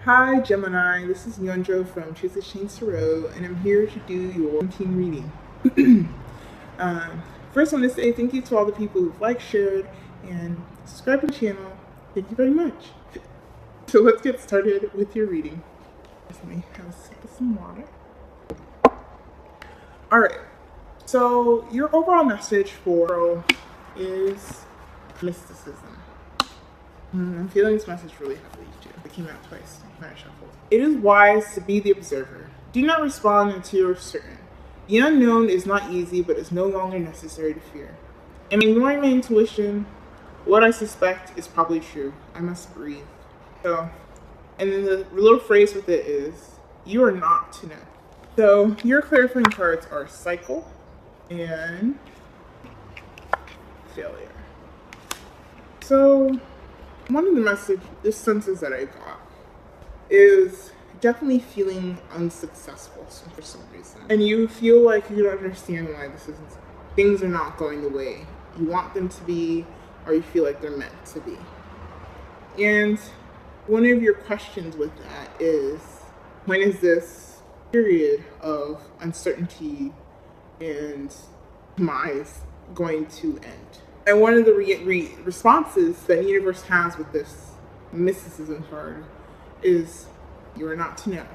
Hi Gemini, this is Nyonjo from Choose the Shane Tarot, and I'm here to do your team reading. First, I want to say thank you to all the people who've liked, shared, and subscribed to the channel. Thank you very much. So let's get started with your reading. Let me have a sip of some water. Alright, so your overall message for is mysticism. I'm feeling this message really heavily too. It came out twice when I shuffled. It is wise to be the observer. Do not respond until you're certain. The unknown is not easy, but it's no longer necessary to fear. I'm ignoring my intuition. What I suspect is probably true. I must breathe. So, and then the little phrase with it is, you are not to know. So your clarifying cards are cycle and failure. So one of the senses that I got is definitely feeling unsuccessful for some reason. And you feel like you don't understand why things are not going the way you want them to be, or you feel like they're meant to be. And one of your questions with that is, when is this period of uncertainty and demise going to end? And one of the responses that the universe has with this mysticism card is, you are not to know.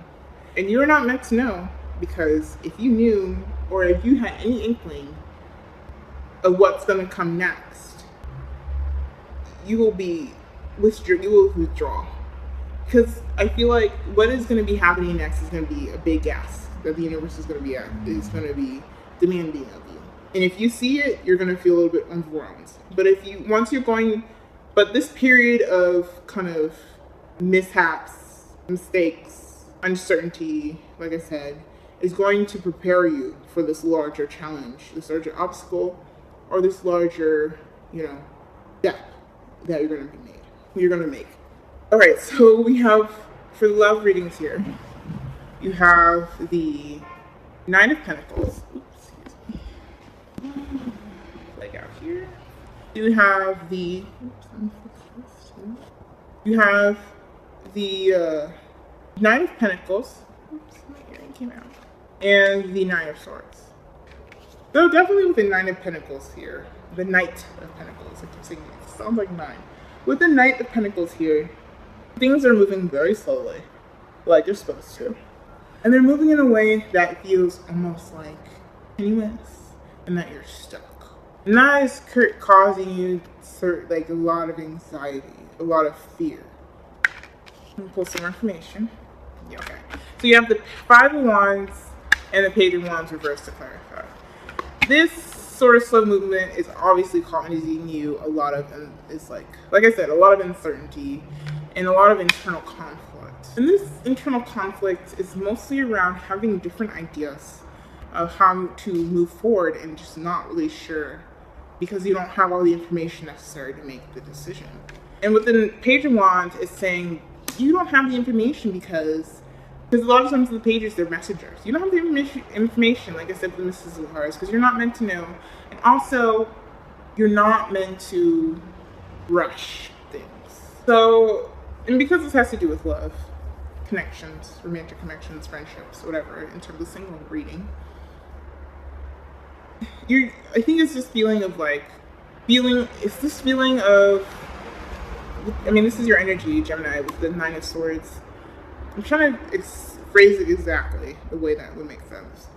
And you are not meant to know, because if you knew, or if you had any inkling of what's going to come next, you will withdraw. Because I feel like what is going to be happening next is going to be a big ask that the universe is going to be demanding of you. And if you see it, you're going to feel a little bit overwhelmed. But this period of kind of mishaps, mistakes, uncertainty, like I said, is going to prepare you for this larger challenge, this larger obstacle, or this larger, step that you're going to make. All right, so we have, for the love readings here, you have the Nine of Pentacles. Here you have the Nine of Pentacles. My earring came out. And the Nine of Swords. So definitely with the Nine of Pentacles here, the Knight of Pentacles. I keep saying it sounds like nine. With the Knight of Pentacles here, things are moving very slowly, like they're supposed to, and they're moving in a way that feels almost like tenuous, and that you're stuck. And that is causing you a lot of anxiety, a lot of fear. Let me pull some more information. Yeah, okay. So you have the Five of Wands and the Page of Wands reversed to clarify. This sort of slow movement is obviously causing you a lot of, like I said, a lot of uncertainty and a lot of internal conflict. And this internal conflict is mostly around having different ideas of how to move forward and just not really sure, because you don't have all the information necessary to make the decision. And with the Page of Wands, it's saying you don't have the information because a lot of times the pages, they're messengers. You don't have the information, like I said, with the mysticism cards, because you're not meant to know. And also, you're not meant to rush things. So, and because this has to do with love, connections, romantic connections, friendships, whatever, in terms of single reading, I think it's this feeling of this is your energy, Gemini, with the Nine of Swords. I'm trying to phrase it exactly the way that would make sense.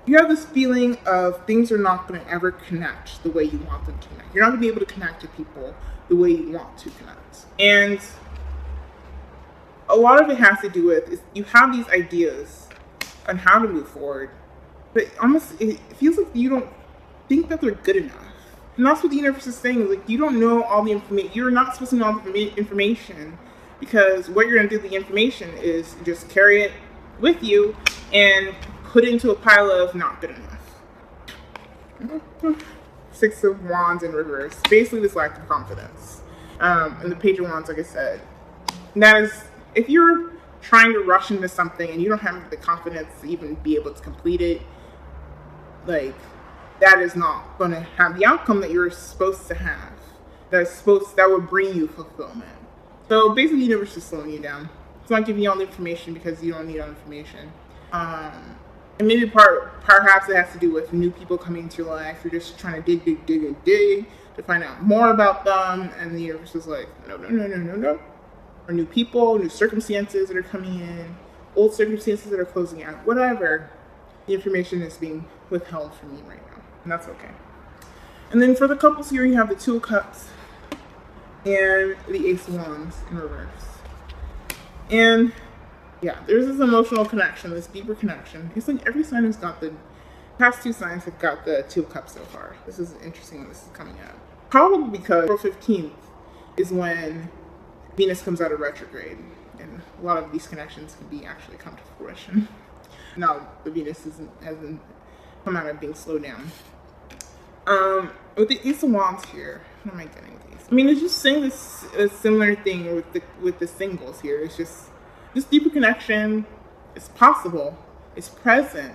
You have this feeling of things are not going to ever connect the way you want them to connect. You're not going to be able to connect to people the way you want to connect. And a lot of it has to do with is you have these ideas on how to move forward, but it feels like you don't think that they're good enough. And that's what the universe is saying. Like, you don't know all the information. You're not supposed to know all the information, because what you're going to do with the information is just carry it with you and put it into a pile of not good enough. Six of Wands in reverse. Basically this lack of confidence. And the Page of Wands, like I said, that is, if you're trying to rush into something and you don't have the confidence to even be able to complete it, that is not going to have the outcome that you're supposed to have. That would bring you fulfillment. So basically the universe is slowing you down. It's not giving you all the information because you don't need all the information. And maybe perhaps it has to do with new people coming into your life. You're just trying to dig to find out more about them, and the universe is like, no. Or new people, new circumstances that are coming in, old circumstances that are closing out, whatever. The information is being withheld from you right now, and that's okay. And then for the couples here, you have the Two of Cups and the Ace of Wands in reverse. And yeah, there's this emotional connection, this deeper connection. It's like every sign has got the past two signs have got the Two of Cups so far. This is interesting when this is coming out. Probably because April 15th is when Venus comes out of retrograde, and a lot of these connections can be actually come to fruition. Now the Venus hasn't come out of being slowed down. With the Ace of Wands here, what am I getting with these? I mean, it's just saying this a similar thing with the singles here. It's just this deeper connection is possible, it's present,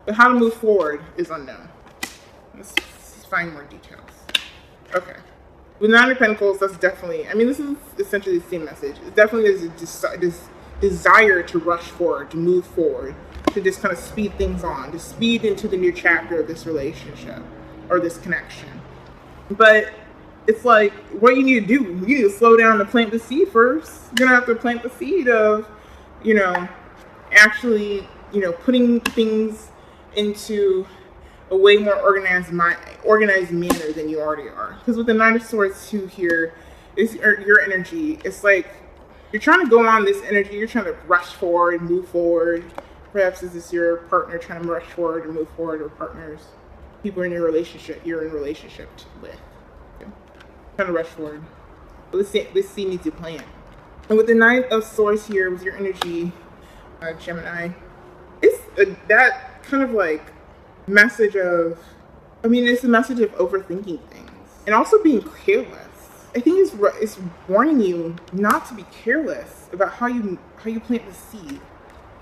but how to move forward is unknown. Let's find more details. Okay. With Nine of Pentacles, that's definitely, I mean, this is essentially the same message. It's definitely this desire to rush forward, to move forward, to just kind of speed things on, to speed into the new chapter of this relationship or this connection. But it's like, what you need to do, you need to slow down to plant the seed first. You're going to have to plant the seed of, actually, putting things into a way more organized manner than you already are. Because with the Nine of Swords too here is your energy. It's like you're trying to go on this energy. You're trying to rush forward, move forward. Perhaps this is your partner trying to rush forward and move forward, or partners, people in your relationship you're in relationship with. Okay. Trying to rush forward. But this seed needs to plan. And with the Nine of Swords here, with your energy, Gemini, it's that kind of like message of, it's a message of overthinking things and also being careless. I think it's warning you not to be careless about how you plant the seed.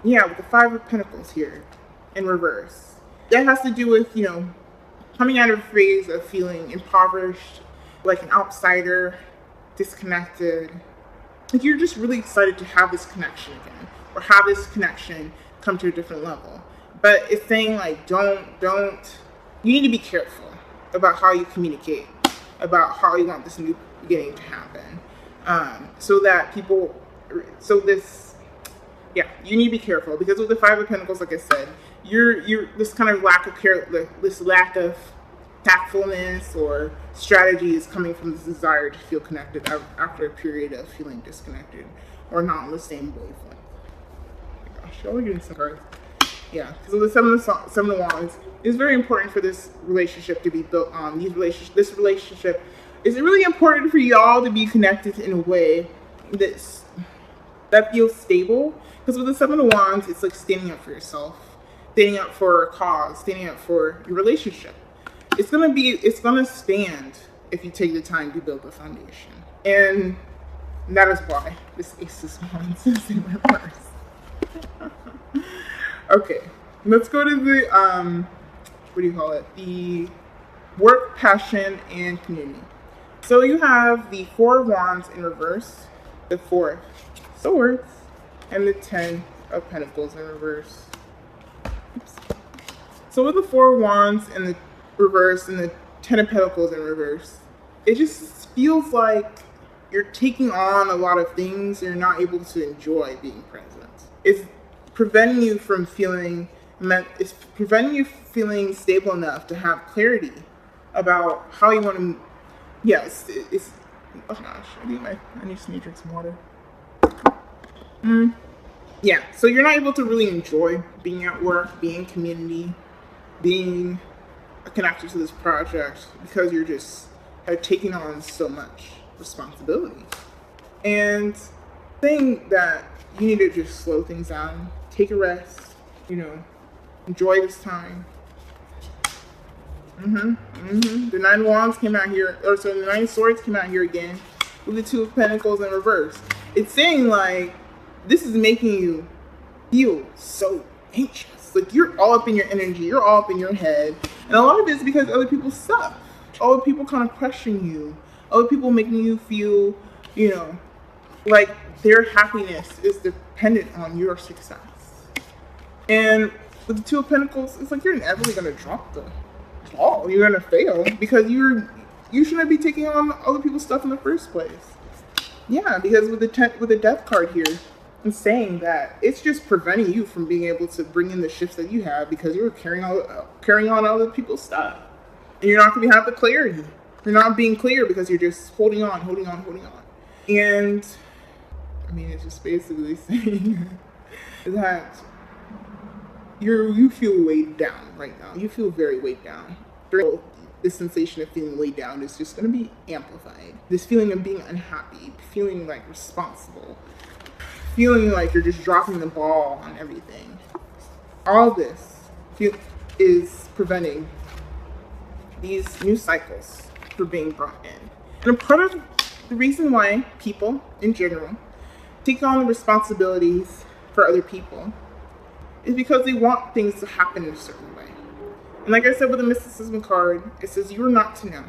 Yeah, with the Five of Pentacles here in reverse, that has to do with coming out of a phase of feeling impoverished, like an outsider, disconnected. Like you're just really excited to have this connection again, or have this connection come to a different level. But it's saying like, you need to be careful about how you communicate, about how you want this new beginning to happen. You need to be careful, because with the Five of Pentacles, like I said, you're this kind of lack of care, this lack of tactfulness or strategy is coming from this desire to feel connected after a period of feeling disconnected or not on the same wavelength. Oh my gosh, y'all are getting some cards. Yeah, because with the Seven of Wands, it's very important for this relationship to be built on. This relationship is really important for y'all to be connected in a way that feels stable. Because with the Seven of Wands, it's like standing up for yourself, standing up for a cause, standing up for your relationship. It's gonna stand if you take the time to build the foundation. And that is why this Ace of Wands is in reverse. Okay, let's go to the, the work, passion, and community. So you have the Four of Wands in reverse, the Four of Swords, and the Ten of Pentacles in reverse. Oops. So with the Four of Wands in the reverse and the Ten of Pentacles in reverse, it just feels like you're taking on a lot of things and you're not able to enjoy being present. It's preventing you from feeling stable enough to have clarity about how you want to. Yes, it's oh gosh, I need to drink some water. Yeah, so you're not able to really enjoy being at work, being in community, being connected to this project, because you're just taking on so much responsibility. And saying that you need to just slow things down, take a rest, enjoy this time. The Nine of Wands came out here, the Nine of Swords came out here again with the Two of Pentacles in reverse. It's saying like, this is making you feel so anxious. Like you're all up in your energy, you're all up in your head. And a lot of it is because other people suck. Other people kind of question you. Other people making you feel, Like, their happiness is dependent on your success. And with the Two of Pentacles, it's like you're inevitably going to drop the ball. You're going to fail because you shouldn't be taking on other people's stuff in the first place. Yeah, because with the Death card here, it's saying that it's just preventing you from being able to bring in the shifts that you have because you're carrying on other people's stuff. And you're not going to have the clarity. You're not being clear because you're just holding on. And, I mean, it's just basically saying that you feel weighed down right now. You feel very weighed down. This sensation of feeling weighed down is just going to be amplified. This feeling of being unhappy, feeling like responsible, feeling like you're just dropping the ball on everything. All this is preventing these new cycles from being brought in. And a part of the reason why people in general take on the responsibilities for other people is because they want things to happen in a certain way. And like I said with the mysticism card, it says you're not to know.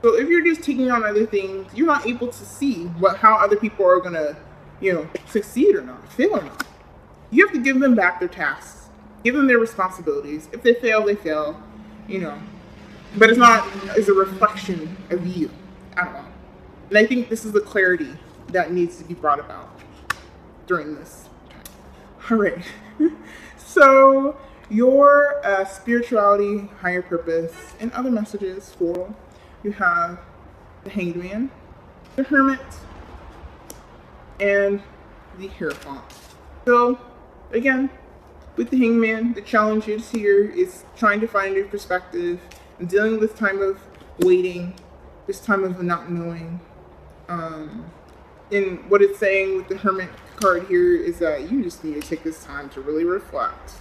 So if you're just taking on other things, you're not able to see how other people are gonna, succeed or not, fail or not. You have to give them back their tasks, give them their responsibilities. If they fail, they fail, But it's not as a reflection of you at all. And I think this is the clarity that needs to be brought about during this time. All right. So your spirituality, higher purpose, and other messages for you have the Hanged Man, the Hermit, and the Hierophant. So again, with the Hanged Man, the challenge is here is trying to find your perspective and dealing with this time of waiting, this time of not knowing. And what it's saying with the Hermit card here is that you just need to take this time to really reflect,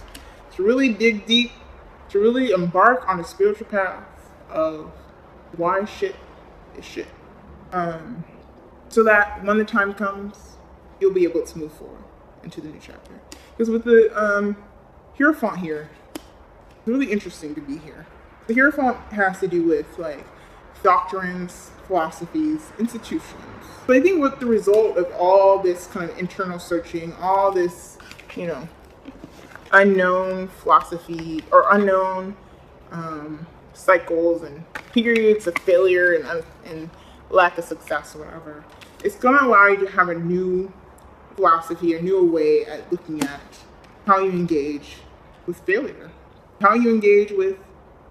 to really dig deep, to really embark on a spiritual path of why shit is shit. So that when the time comes, you'll be able to move forward into the new chapter. Because with the Hierophant here, it's really interesting to be here. The Hierophant has to do with like doctrines, philosophies, institutions. But I think with the result of all this kind of internal searching, all this, unknown philosophy or unknown cycles and periods of failure and lack of success or whatever, it's going to allow you to have a new philosophy, a new way at looking at how you engage with failure, how you engage with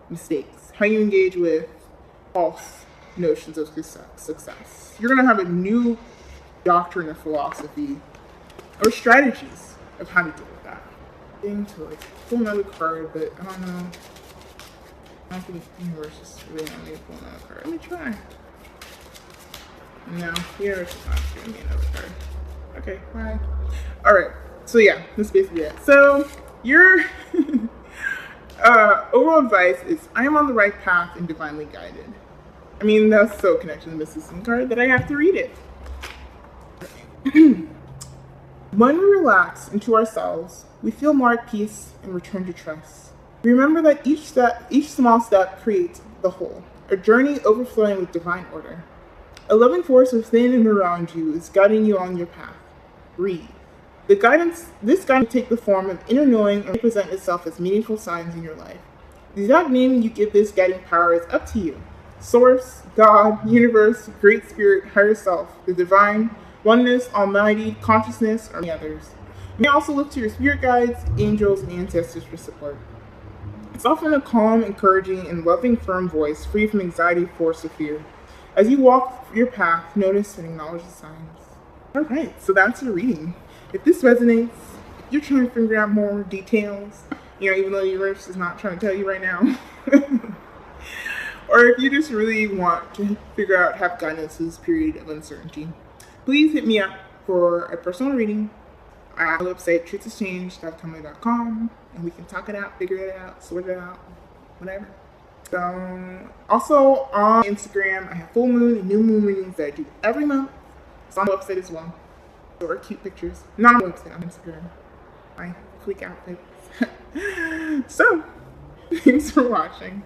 mistakes, how you engage with false notions of success. You're going to have a new doctrine or philosophy or strategies of how to deal with that. To like pull another card, but I don't know. I don't think the universe is really want me to pull another card. Let me try. No, the universe is not giving me another card. Okay, bye. Alright, so yeah, that's basically it. So your overall advice is I am on the right path and divinely guided. I mean, that's so connected to the mysticism card that I have to read it. When we relax into ourselves, we feel more at peace and return to trust. Remember that each small step creates the whole, a journey overflowing with divine order. A loving force within and around you is guiding you on your path. Breathe. This guidance will take the form of inner knowing and represent itself as meaningful signs in your life. The exact name you give this guiding power is up to you. Source, God, universe, great spirit, higher self, the divine, oneness, almighty, consciousness, or any others. You may also look to your spirit guides, angels, and ancestors for support. It's often a calm, encouraging, and loving, firm voice, free from anxiety, force, or fear. As you walk your path, notice and acknowledge the signs. Alright, so that's your reading. If this resonates, if you're trying to figure out more details, even though the universe is not trying to tell you right now, or if you just really want to figure out, have guidance through this period of uncertainty, please hit me up for a personal reading at our website, truthexchange.tumblr.com, and we can talk it out, figure it out, sort it out, whatever. So, also on Instagram, I have full moon and new moon readings that I do every month. It's on the website as well. Or cute pictures. Not on the website, on Instagram. My fleek outfits. So, thanks for watching.